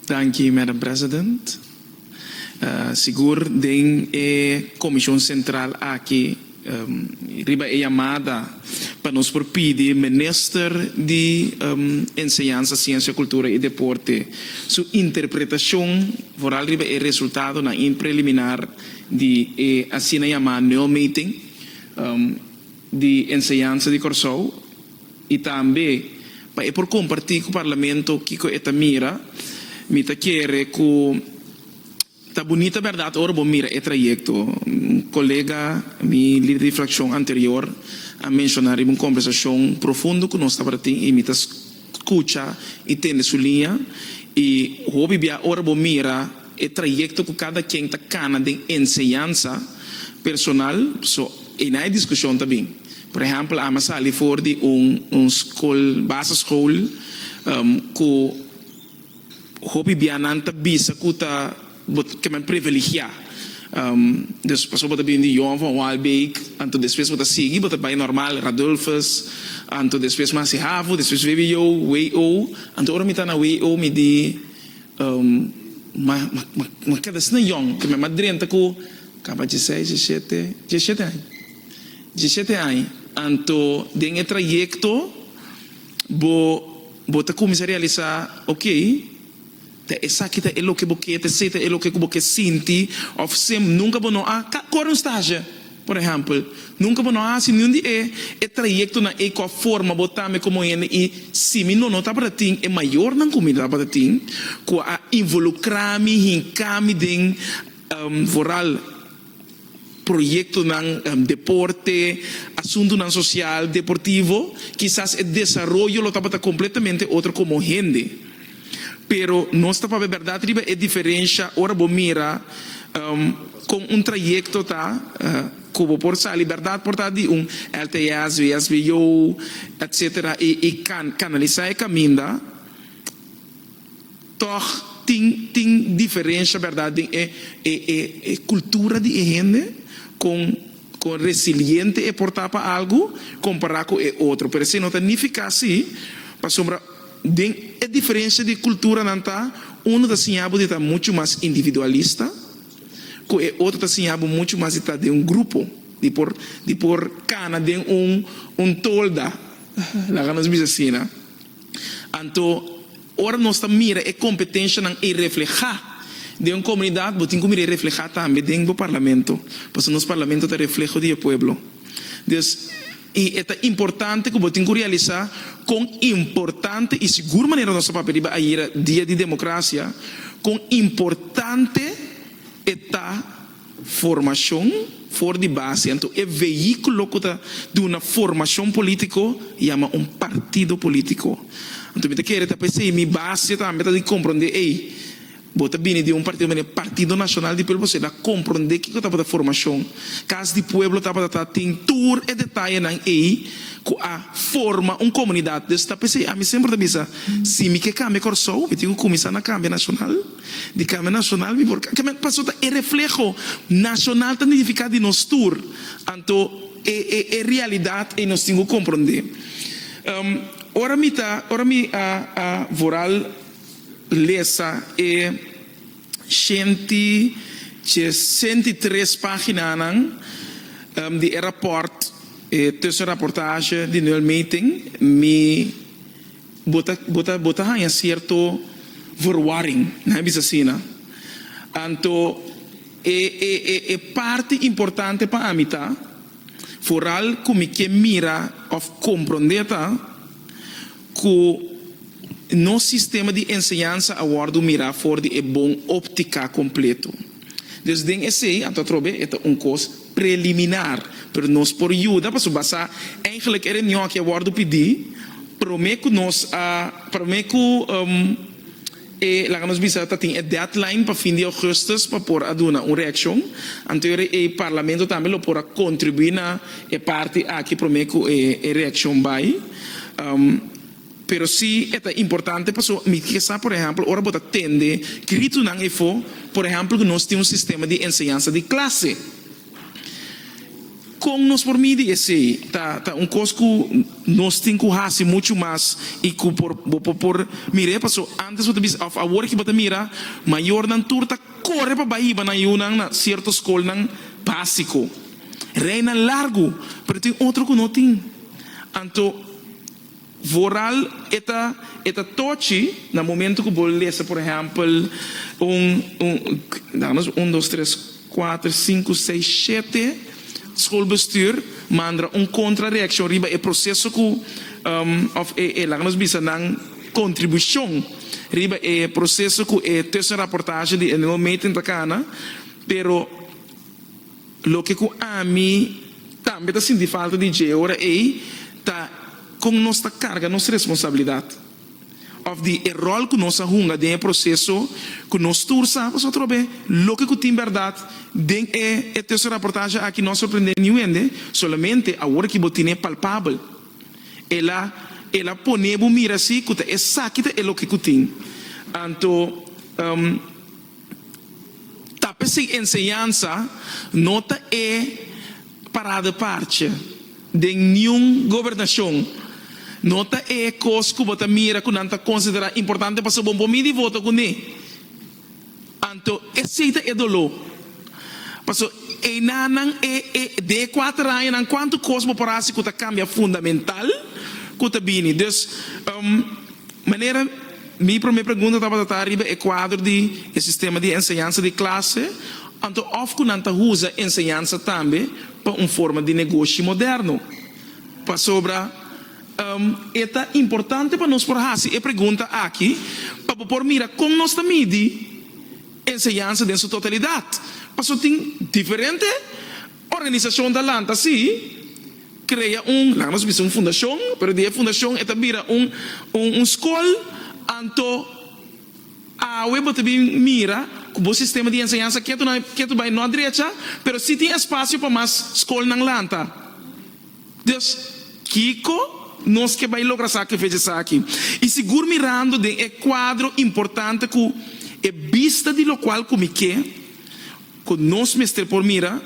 Thank you, Madam President. Seguro den Comissão Central aqui riba é chamada para nos pedir Minister de Enseñanza, Ciência, Cultura e Deporte sua interpretação foral riba é resultado na preliminar de assim chamada new meeting de Enseñanza de Corsou e também para por compartilhar com o Parlamento que é mira me tá querer com tá bonita verdade ora bom mira é trajeto colega mi líder de fracção anterior a mencionar uma conversação profunda que nós está para ti e me tá escuta e tem sua linha e hobby bia ora bom mira é trajeto que cada quem tá cana de enseñanza personal so e na discussão também por exemplo a masali for de school base school que hobby bia nanta bisa kuta que me privilegiar dus passou para bem de João van Walbeek anto depois para seguir para bem normal Radolfus anto depois mais se havo depois veio eu WO anto ora me tá na WO me di ma cada sna young que me madrenta com acaba de 17 anos anto den trajecto bo tá começar a realizar ok essa aqui é o que você sente, é o que você sente, ou se nunca vou correr um estágio, por exemplo, nunca vou se nenhum dia é trajeto na eco forma botar me como ele e se me não tá para ti é maior na comida para ti, com a involucrar me em caminho de voral projeto na deporte, assunto na social, deportivo, quizás o desenvolvimento lo tá para completamente outro como gente. Pero nossa para a verdade é diferença ora bom mira com trajeto tá como por sa liberdade por tá de LTS, VSBO, etc e canalizar e caminho toch tem diferença verdade é cultura de gente com resiliente e portar para algo comparar com o outro pero se não significa assim para sombra a diferença de cultura não está um da sinhabo está muito mais individualista com o outro da sinhabo muito mais está de grupo de por cana de tolda lá que nós vimos assim então ora nós mira a competência não é reflejar de comunidade botem como reflejar também dentro do parlamento porque nosso parlamento está reflejo do povo e é importante que você realizar com importante e segura maneira nossa papel a ir dia de democracia com importante eta formação for de base então é veículo de uma formação política chama partido político então me quer tá pensei mi base também de compreender bota bem de partido nacional de pelo você dá compreender que está para formação caso de povo está para tem tour e detalhe na com a forma comunidade desta pensei a mim sempre da bisa se me que cambia corso eu tenho que começar na Câmara Nacional de Câmara Nacional porque que passou é reflexo nacional tem significado de nos tour então é realidade e nós temos que compreender ora me a voral lesa e 103 páginas de rapport terceira reportagem de no meeting me bota em certo verwarring na bisacina então é parte importante para a mita foral como que mira of compreender que no sistema de enseñanza aguardo mirar for de bom óptica completo. Desde esse anto trobe é coisa preliminar, pero nós por ajuda para subasa eigenlijk era nyo que aguardo pedir, prometo nós lá que nós bisa tem deadline para fim de agosto para por aduna reação, anterior o parlamento também lo por contribuir na parte aqui prometo reação vai pero sí é importante para me que por exemplo ora bota tende grito não é por exemplo que nós temos sistema de enseñanza de classe com nós por mídia esse tá coisa que nós temos que fazer muito mais e que por mire passou antes você diz a work que você mira maior nan turta corre para Bahia na yunang na certo escola nang básico reina largo pero tem outro que não tem anto voral eta tochi na momento que vou ler por exemplo damos 1, 2, 3, 4, 5, 6, 7 schoolbestuur manda contra-reação riba e processo que lá nós bisa nang contribuição riba e processo que é terceira reportagem de no momento da cana pero lo que a mim também tá sentindo falta de jeora é tá com nossa carga nossa responsabilidade of the rol que nós arrunga de processo que nós tursa nós trobe lo que tem verdade den é essa reportagem aqui nós surpreende ninguém solamente a hora que botinha palpável ela pone bu mira assim que é saquita é lo que tem então tape se enseñanza nota é parada parte de nenhum governação nota é coisa que você mira que não considera importante para o bom de voto com ele. Então, esse é dolor. Porque e nanang de 4 anos nan quanto coisa para se que cambia fundamental que tá bini. Dus maneira minha primeira pergunta estava a arriba é quadro de sistema de enseñança de classe. Então, of que não usa enseñança também para uma forma de negócio moderno. Para sobra é importante para nós por assim e pergunta aqui para por mira como nós também enseñança em sua totalidade porque tem diferente organização da lanta assim cria lá nós vimos fundação pero de fundação é também escola anto a web também mira com o sistema de enseñança que tu vai na direita pero se tem espaço para mais escola na lanta Deus Kiko nós que vai lograr sacrifício isso aqui e seguro mirando de quadro importante que é vista de lo qual como que nós mestre por mira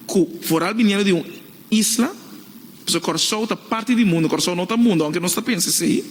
que foral vindo de uma isla porque Corsou está parte do mundo Corsou não está mundo aunque nós está pensando assim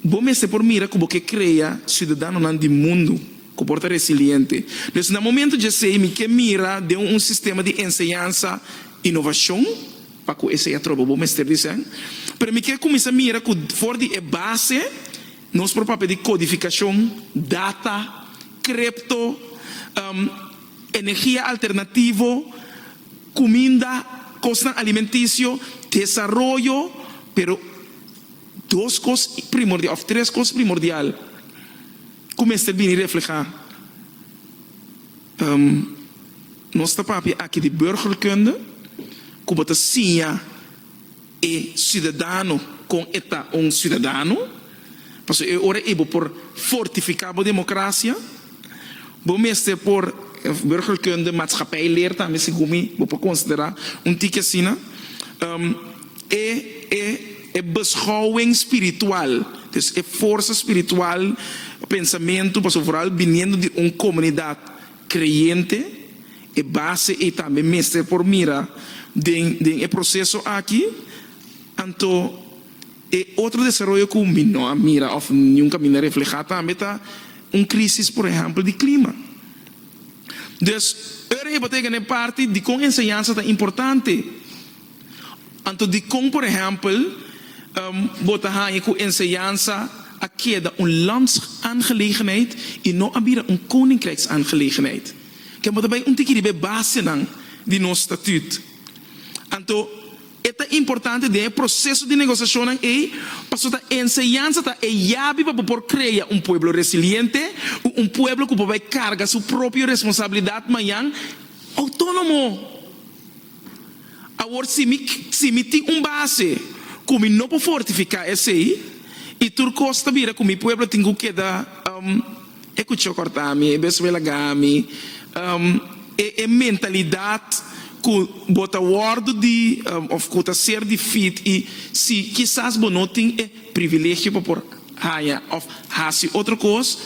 bom mestre por mira como que cria cidadão do mundo que porta resiliente então no momento de ser que mira de sistema de enseñança inovação para que esse é trobo bom mestre dizem pero me quer começar a mirar que for de base nós por papel de codificação data cripto energia alternativa comida costa alimentício desarrollo pero 2 coisas primordial 3 coisas primordial começa a vir reflejar nossa papel aqui de burgerkunde como te sia e cidadão com eta cidadão porque eu ora ebo por fortificar a democracia bom mestre por burgerkunde maatschappij leer também se gumi vou considerar tique assim é beschouwing espiritual dus é força espiritual pensamento para vooral vindo de uma comunidade creyente é base e também mestre por mira de processo aqui então é outro desenvolvimento que não mira ou nunca me refleja também tá crise por exemplo de clima dus é betekent parte de com enseñança tá importante então de com por exemplo botar aí com enseñança aqui é landsangelegenheid e não abrir koninkrijksangelegenheid que moet bij tique de base de nosso estatuto então é importante de processo de negociação e para a enseñança é chave para poder criar pueblo resiliente pueblo que vai carregar sua própria responsabilidade amanhã autônomo agora se me tem base como não pode fortificar esse e tu costa vira como o pueblo tem que dar escutar cortar-me besvelagami mentalidade que bota word de of que ser de fit e se quizás bonoting é privilégio para por haya of hasi outra coisa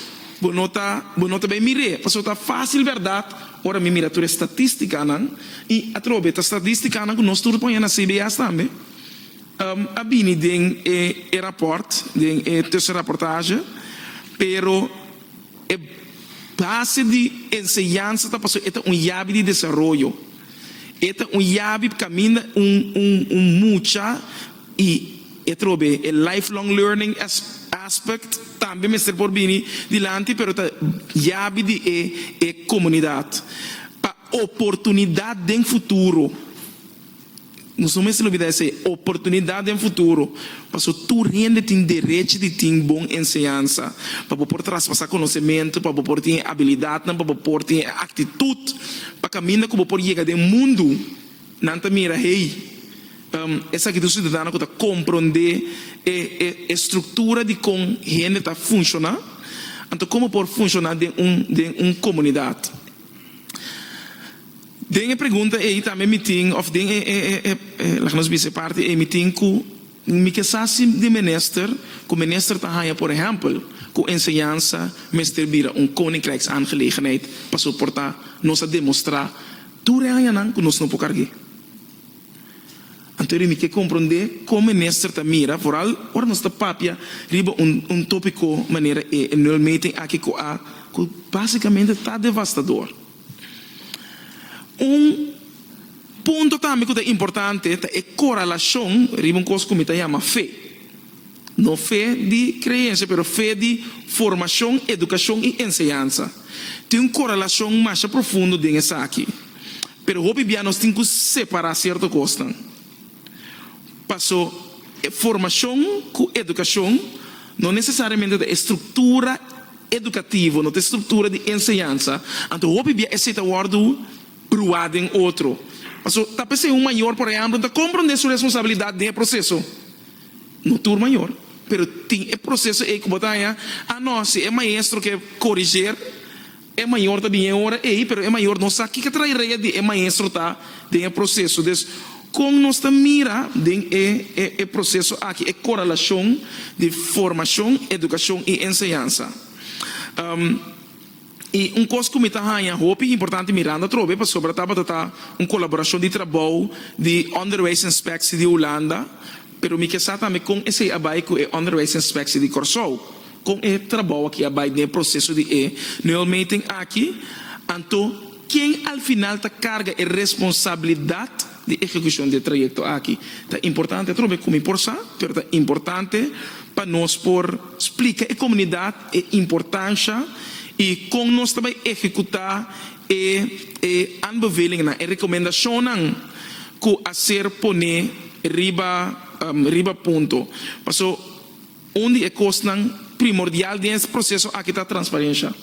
bonota bem mire, passou tá fácil verdade, ora me mira toda estatística não, e a trobe a estatística não que nós tudo põe na CBS também. A bini den rapport, den tussenrapportage, pero base de enseñanza está pasando, é llave de desenvolvimento, é llave que camina mucha e trobe el lifelong learning aspect também me ser por bini dilante, pero ta llave de comunidade, pa oportunidade de futuro. Não somos se olvidar essa oportunidade em futuro, para tu rende tem direito de ter boa ensinança, para poder transpassar conhecimento, para poder ter habilidade, para poder ter atitude, para caminhar como poder chegar do mundo, não te mira essa que tu cidadão que tá compreender a estrutura de como gente está funcionando, então como pode funcionar de comunidade. Den a pergunta também meeting of den lá nos vice parte meeting com me que sabe de minister com minister tá por exemplo com ensinança minister bira koninkrijksaangelegenheid para suportar nos a demonstrar tudo não que nós não podemos então me que compreender como minister tá mira vooral ora nos tá papia riba tópico maneira no meeting aqui com basicamente tá devastador. Ponto também que é importante é a correlação, uma coisa que me chama fé. Não fé de crença, mas fé de formação, educação e ensinança. Tem uma correlação mais profunda nisso aqui. Mas hoje nós temos que separar certas coisas. Passou formação com educação, não necessariamente a estrutura educativa, não a estrutura de ensinança. Então hoje esse é o word bruado em outro. Mas está pensando maior, por exemplo, está compreendendo sua responsabilidade dentro do processo. Não tur maior, mas tem o processo que botar não, se é maestro que corrigir, é maior também é hora, mas é maior não sabe que trai reia de é maestro tá dentro do processo. Então, como nós está mira dentro é processo aqui é correlação de formação, educação e ensinança. E coisa que me está importante mirando trobe para sobre uma colaboração de trabalho de Onderwijs Inspectie de Holanda, pero me que também com esse abai com o Onderwijs Inspectie de Curaçao, com o trabalho que abai no processo de no meeting aqui, então quem al final ta carga a responsabilidade de execução do trajeto aqui, tá importante trobe como imporsa, pero tá importante para nós por explicar a comunidade a importância e com nós também executar aanbevelingen, a recomendação que a ser poner riba ponto. Passo onde é coisa primordial desse processo aqui está a transparência,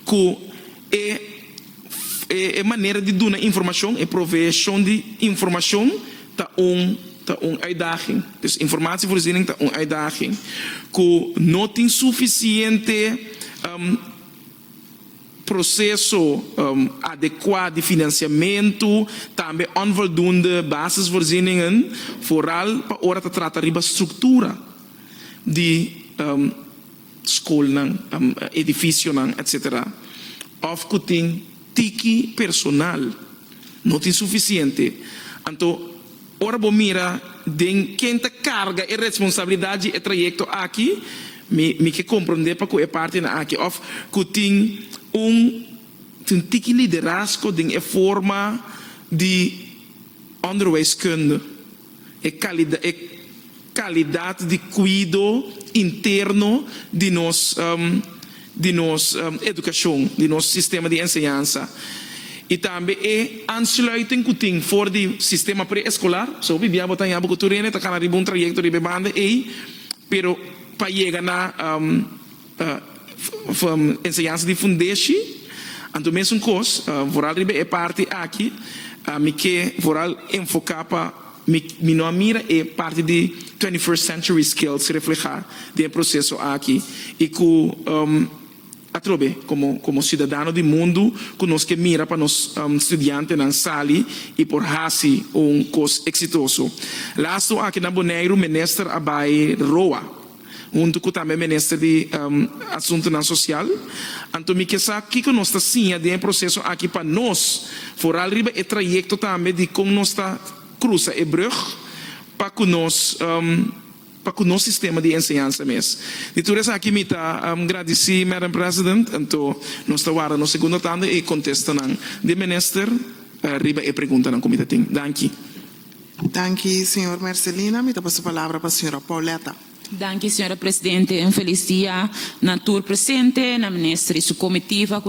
que é maneira de dar informação, é provisão de informação tá uitdaging. Dus informatievoorziening tá uitdaging. Que não tem suficiente processo adequado de financiamento, também onvoldoende basisvoorzieningen, vooral para ora te tratar de estrutura de school, edifício, etc. Of que tem tiki personal, não tem suficiente. Então, ora bom mira, quem te carga a responsabilidade e trajeto aqui, me que compreender para que é parte aqui, of que tem tiki liderazgo de forma de onderwijskunde, qualidade de cuidado interno de nossa educação, de nosso sistema de ensinança. E também é aansluiting que tem for de sistema pré-escolar, so bibia botar em abo turene, tá kana ribun trajecto de bebanda pero para chegar na ensinança de fundeixe, então mesmo coisa, voral ribe é parte aqui, me que voral enfocar para me não mira é parte de 21st century skills reflejar de processo aqui e que atrobe como cidadão do mundo que nós que mira para nós estudiantes na sala e por hasi curso exitoso. Lasto aqui na Bonaire minister abai Roa junto com também o Ministério de Assuntos Social. Então, me quer saber que nós está sim de processo aqui para nós, for arriba e trajeto também de como nós está cruza e brug para que nós para o nosso sistema de ensinança mesmo. E tudo isso aqui me está agradecer, Madam President. Então, nós estamos agora no segundo tanda e contestando de Ministério arriba e pergunta na comida tem. Danke. Danke, senhor Marcelina. Me dá a palavra para a senhora Pauleta. Danke, senhora Presidente. Um feliz dia na tour presente, na Ministra e sua comitiva,